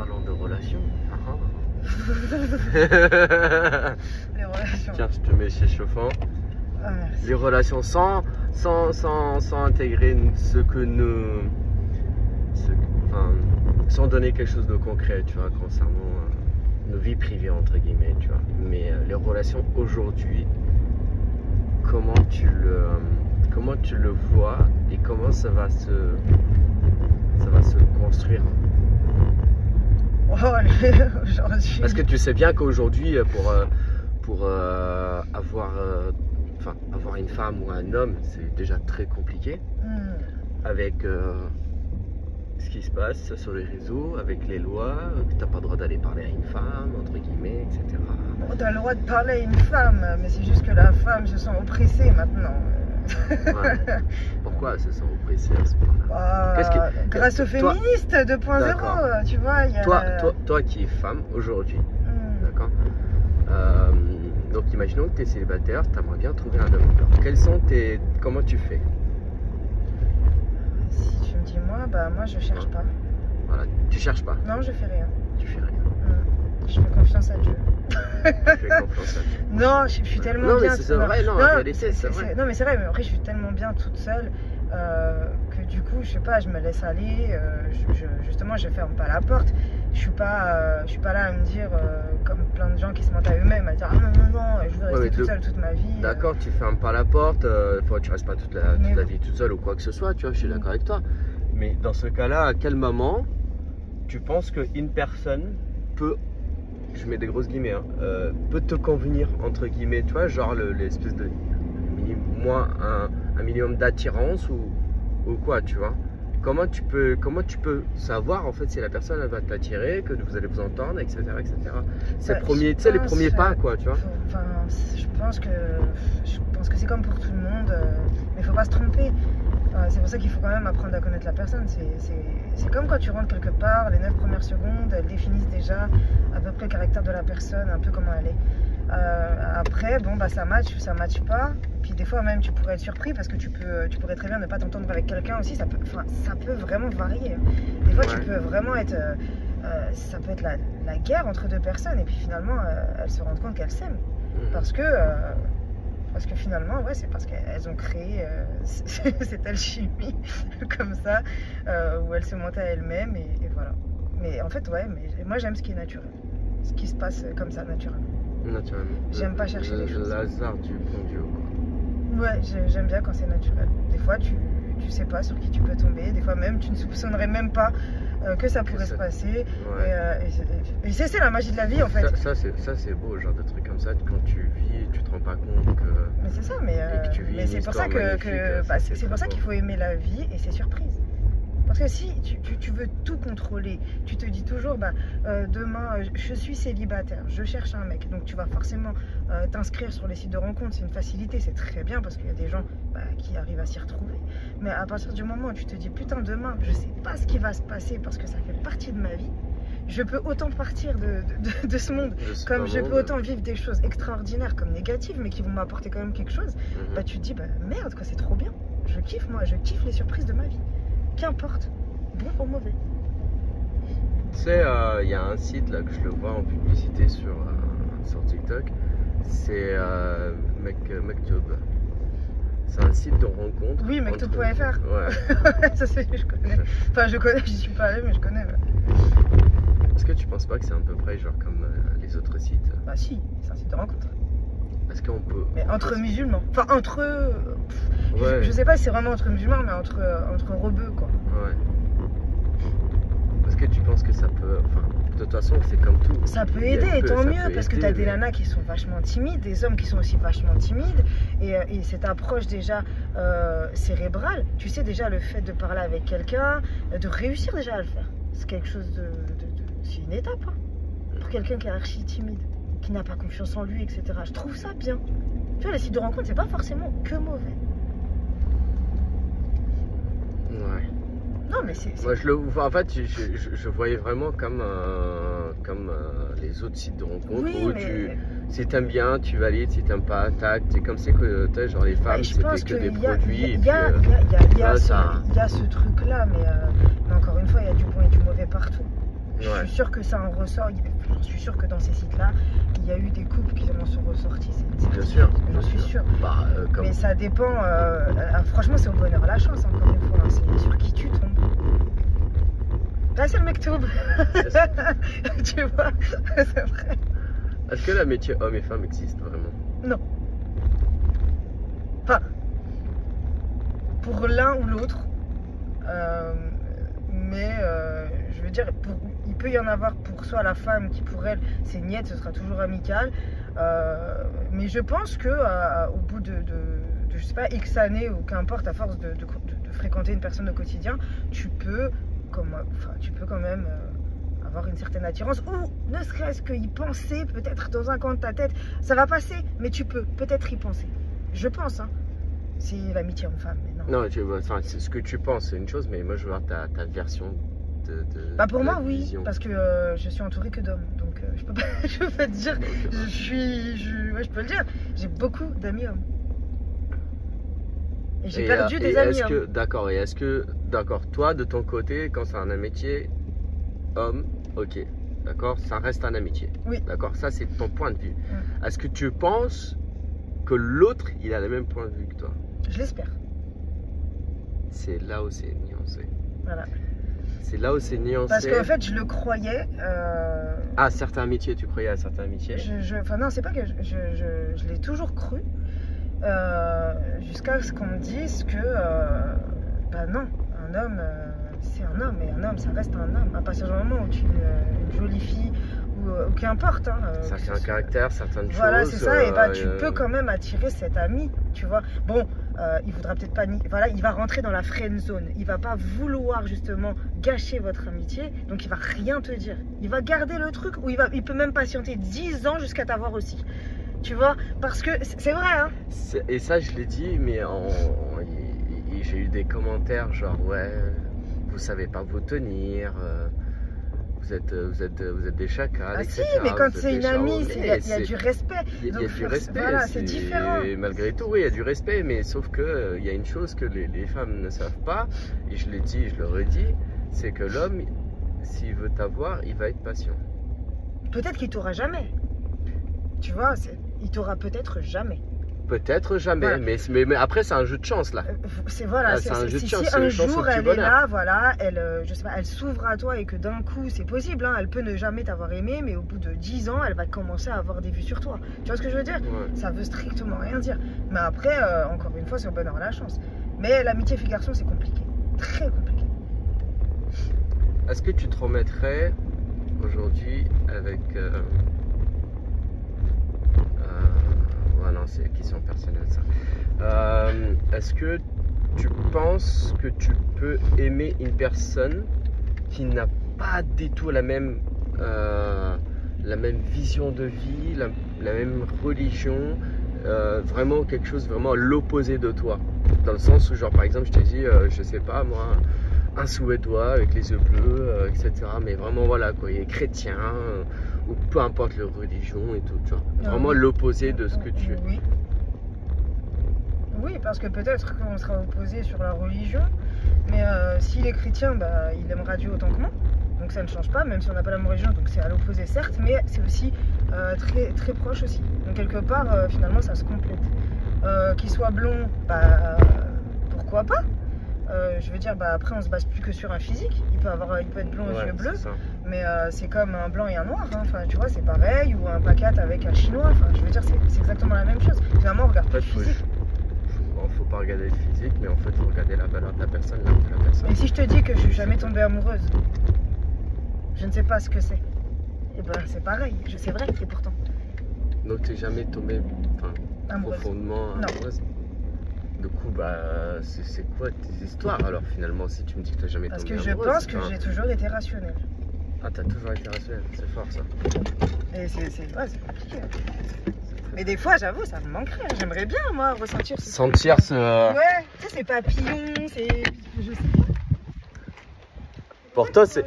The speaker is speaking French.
parlant de relations. Les relations. Tiens, je te mets chez chauffant. Ah, merci. Les relations sans intégrer ce que nous. Enfin, sans donner quelque chose de concret, tu vois, concernant nos vies privées, entre guillemets, tu vois. Mais les relations aujourd'hui, comment tu le vois et comment ça va se construire? Aujourd'hui. Parce que tu sais bien qu'aujourd'hui, pour avoir une femme ou un homme, c'est déjà très compliqué. Avec ce qui se passe sur les réseaux, avec les lois, que tu n'as pas le droit d'aller parler à une femme, entre guillemets, etc. Bon, tu as le droit de parler à une femme, mais c'est juste que la femme se sent oppressée maintenant. Ouais. Pourquoi elle se sent oppressée à ce point-là? Grâce aux féministes 2.0, tu vois. Y a toi qui es femme aujourd'hui, d'accord, donc imaginons que tu es célibataire, tu aimerais bien trouver un homme. Alors, comment tu fais? Si tu me dis moi je cherche pas. Voilà, tu cherches pas? Non, je fais rien. Tu fais rien. Je fais confiance à Dieu. Tu fais confiance à Dieu. Non, je suis tellement bien. Non, mais c'est vrai, non, en réalité, c'est vrai. Non, mais c'est vrai, mais après, je suis tellement bien toute seule que du coup, je sais pas, je me laisse aller. Justement, je ferme pas la porte. Je suis pas là à me dire, comme plein de gens qui se mentent à eux-mêmes, à dire ah non, je veux rester toute seule toute ma vie. D'accord, tu fermes pas la porte, tu restes pas toute la vie toute seule ou quoi que ce soit, tu vois, je suis d'accord avec toi. Mais dans ce cas-là, à quel moment tu penses qu'une personne peut, je mets des grosses guillemets, peut te convenir, entre guillemets, tu vois, genre l'espèce de un minimum d'attirance ou quoi, tu vois? Comment tu peux savoir en fait si la personne elle va t'attirer, que vous allez vous entendre, etc. C'est les premiers pas, quoi, tu vois. Enfin, je pense que c'est comme pour tout le monde, mais il faut pas se tromper. C'est pour ça qu'il faut quand même apprendre à connaître la personne. C'est comme quand tu rentres quelque part, les 9 premières secondes, elles définissent déjà à peu près le caractère de la personne, un peu comment elle est. Après, ça match pas. Puis des fois même tu pourrais être surpris parce que tu pourrais très bien ne pas t'entendre avec quelqu'un aussi. Ça peut vraiment varier. Des fois tu peux vraiment être, ça peut être la guerre entre deux personnes et puis finalement elles se rendent compte qu'elles s'aiment parce que finalement c'est parce qu'elles ont créé cette alchimie comme ça où elles se mentent à elles-mêmes et voilà. Mais en fait mais moi j'aime ce qui est naturel, ce qui se passe comme ça naturellement. J'aime pas chercher les choses. Le hasard du bon Dieu, quoi. Ouais, j'aime bien quand c'est naturel. Des fois, tu sais pas sur qui tu peux tomber. Des fois, même, tu ne soupçonnerais même pas que ça pourrait se passer. Ouais. Et c'est la magie de la vie, en fait. Ça c'est beau, genre de trucs comme ça. Quand tu vis, tu te rends pas compte que. Mais c'est ça, mais c'est pour ça c'est pour ça qu'il faut aimer la vie et ses surprises. Parce que si tu veux tout contrôler, tu te dis toujours demain je suis célibataire, je cherche un mec, donc tu vas forcément t'inscrire sur les sites de rencontres, c'est une facilité, c'est très bien parce qu'il y a des gens qui arrivent à s'y retrouver. Mais à partir du moment où tu te dis putain demain je sais pas ce qui va se passer parce que ça fait partie de ma vie, je peux autant partir de ce monde comme je peux autant vivre des choses extraordinaires comme négatives mais qui vont m'apporter quand même quelque chose, tu te dis merde quoi, c'est trop bien, je kiffe les surprises de ma vie. Qu'importe, bon ou mauvais. Tu sais, il y a un site là que je le vois en publicité sur TikTok, c'est Mektoub. C'est un site de rencontre. Oui, Mektoub.fr. Ouais. Ça je connais. Enfin, j'y suis pas allé, mais je connais. Est-ce que tu penses pas que c'est à peu près genre comme les autres sites? Bah si, c'est un site de rencontre. Est-ce qu'on peut... Mais entre musulmans. Enfin, entre... Je sais pas si c'est vraiment entre musulmans, mais entre rebeux, quoi. Ouais. Est-ce que tu penses que ça peut... Enfin, de toute façon, c'est comme tout. Ça peut aider, et tant mieux, parce que t'as des nanas qui sont vachement timides, des hommes qui sont aussi vachement timides, et cette approche déjà cérébrale, tu sais déjà le fait de parler avec quelqu'un, de réussir déjà à le faire, c'est quelque chose c'est une étape, hein, pour quelqu'un qui est archi timide, qui n'a pas confiance en lui, etc. Je trouve ça bien. Tu vois, les sites de rencontre, c'est pas forcément que mauvais. Ouais. Non, mais c'est... Moi, en fait, je voyais vraiment comme les autres sites de rencontre où si t'aimes bien, tu valides, si t'aimes pas, tac. C'est comme c'est que genre les femmes, c'était que des produits. Il y a ce truc-là, mais encore une fois, il y a du bon et du mauvais partout. Je suis sûre que ça en ressort. Je suis sûre que dans ces sites-là, il y a eu des couples qui en sont ressortis. Bien sûr. J'en suis sûre. Bah, Mais ça dépend. Franchement, c'est au bonheur la chance, encore une fois. Hein. C'est sur qui tu tombes. Là, c'est le mektoub. Tu vois, c'est vrai. Est-ce que l'amitié homme et femme existe vraiment? Non. Enfin, pour l'un ou l'autre. Mais je veux dire, il peut y en avoir pour soit la femme qui pour elle c'est niette, ce sera toujours amical. Mais je pense que au bout de je sais pas X années ou qu'importe, à force de fréquenter une personne au quotidien, tu peux quand même avoir une certaine attirance, ou ne serait-ce qu'y penser peut-être dans un coin de ta tête. Ça va passer, mais tu peux peut-être y penser. Je pense, hein. C'est l'amitié homme-femme, mais non. Non, c'est ce que tu penses, c'est une chose, mais moi je veux voir ta version de bah pour moi, oui, vision. parce que je suis entourée que d'hommes, donc je peux pas te dire, ouais, je peux le dire, j'ai beaucoup d'amis hommes. Et j'ai perdu des amis hommes. D'accord, toi de ton côté, quand c'est un amitié homme, ok, d'accord, ça reste un amitié. Oui. D'accord, ça c'est ton point de vue. Est-ce que tu penses que l'autre, il a le même point de vue que toi? Je l'espère. C'est là où c'est nuancé. Voilà. C'est là où c'est nuancé. Parce qu'en fait, je le croyais. À certains amitiés, tu croyais à certains amitiés? Enfin, non, c'est pas que je l'ai toujours cru. Jusqu'à ce qu'on me dise que. Bah non, un homme, c'est un homme. Et un homme, ça reste un homme. À partir du moment où tu es une jolie fille. Ou qu'importe. Hein, certains caractères, certaines choses. Voilà, c'est ça. Et bah, tu peux quand même attirer cet ami, tu vois. Bon, il voudra peut-être pas. Voilà, il va rentrer dans la friend zone. Il va pas vouloir justement gâcher votre amitié. Donc, il va rien te dire. Il va garder le truc, ou il peut même patienter 10 ans jusqu'à t'avoir aussi. Tu vois, parce que c'est vrai, hein. Et ça, je l'ai dit, mais j'ai eu des commentaires genre, ouais, vous savez pas vous tenir. Vous êtes des chacals, ah etc. Si, mais quand c'est une amie, il y a du respect. Il y a du respect, voilà, c'est différent. Et malgré tout, oui, il y a du respect, mais sauf que il y a une chose que les femmes ne savent pas, et je l'ai dit, je le redis, c'est que l'homme, s'il veut t'avoir, il va être patient. Peut-être qu'il t'aura jamais. Tu vois, il t'aura peut-être jamais. Peut-être jamais, voilà. mais après c'est un jeu de chance là. C'est voilà, c'est un jeu de chance. Si un jour elle est là, voilà, je sais pas, elle s'ouvre à toi et que d'un coup c'est possible, hein, elle peut ne jamais t'avoir aimé, mais au bout de 10 ans, elle va commencer à avoir des vues sur toi. Tu vois ce que je veux dire? Ouais. Ça veut strictement rien dire. Mais après, encore une fois, c'est au bonheur la chance. Mais l'amitié fille-garçon, c'est compliqué, très compliqué. Est-ce que tu te remettrais aujourd'hui avec non, c'est une question personnelle ça. Est-ce que tu penses que tu peux aimer une personne qui n'a pas du tout la même vision de vie, la même religion, vraiment quelque chose vraiment à l'opposé de toi? Dans le sens où, genre par exemple, je t'ai dit, je sais pas moi, un Suédois avec les yeux bleus, etc. Mais vraiment voilà quoi, il est chrétien. Ou peu importe leur religion et tout, tu vois. Vraiment l'opposé de ce que tu es. Oui. Oui, parce que peut-être qu'on sera opposé sur la religion, mais s'il est chrétien, bah, il aimera Dieu autant que moi. Donc ça ne change pas, même si on n'a pas la même religion, donc c'est à l'opposé certes, mais c'est aussi très, très proche aussi. Donc quelque part, finalement, ça se complète. Qu'il soit blond, bah, pourquoi pas? Je veux dire, bah, après on se base plus que sur un physique. Il peut être blond aux yeux bleus, mais c'est comme un blanc et un noir. Hein. Enfin, tu vois, c'est pareil. Ou un pacat avec un chinois. Enfin, je veux dire, c'est exactement la même chose. Finalement, on regarde pas le physique. Faut pas regarder le physique, mais en fait, faut regarder la valeur de la personne, l'âme de la personne. Et si je te dis que je suis jamais tombée amoureuse, je ne sais pas ce que c'est. Et ben, c'est pareil. C'est vrai, et pourtant. Donc, t'es jamais tombée profondément amoureuse? Du coup, bah, c'est quoi tes histoires alors finalement si tu me dis que tu n'as jamais tombé amoureuse? Parce que je pense que j'ai toujours été rationnelle. Ah, t'as toujours été rationnelle, c'est fort ça. Et c'est compliqué. Mais des fois, j'avoue, ça me manquerait. J'aimerais bien, moi, ressentir ce... Sentir ce... Ouais, tu sais, c'est papillon, c'est... Je sais pas. Pour toi, c'est...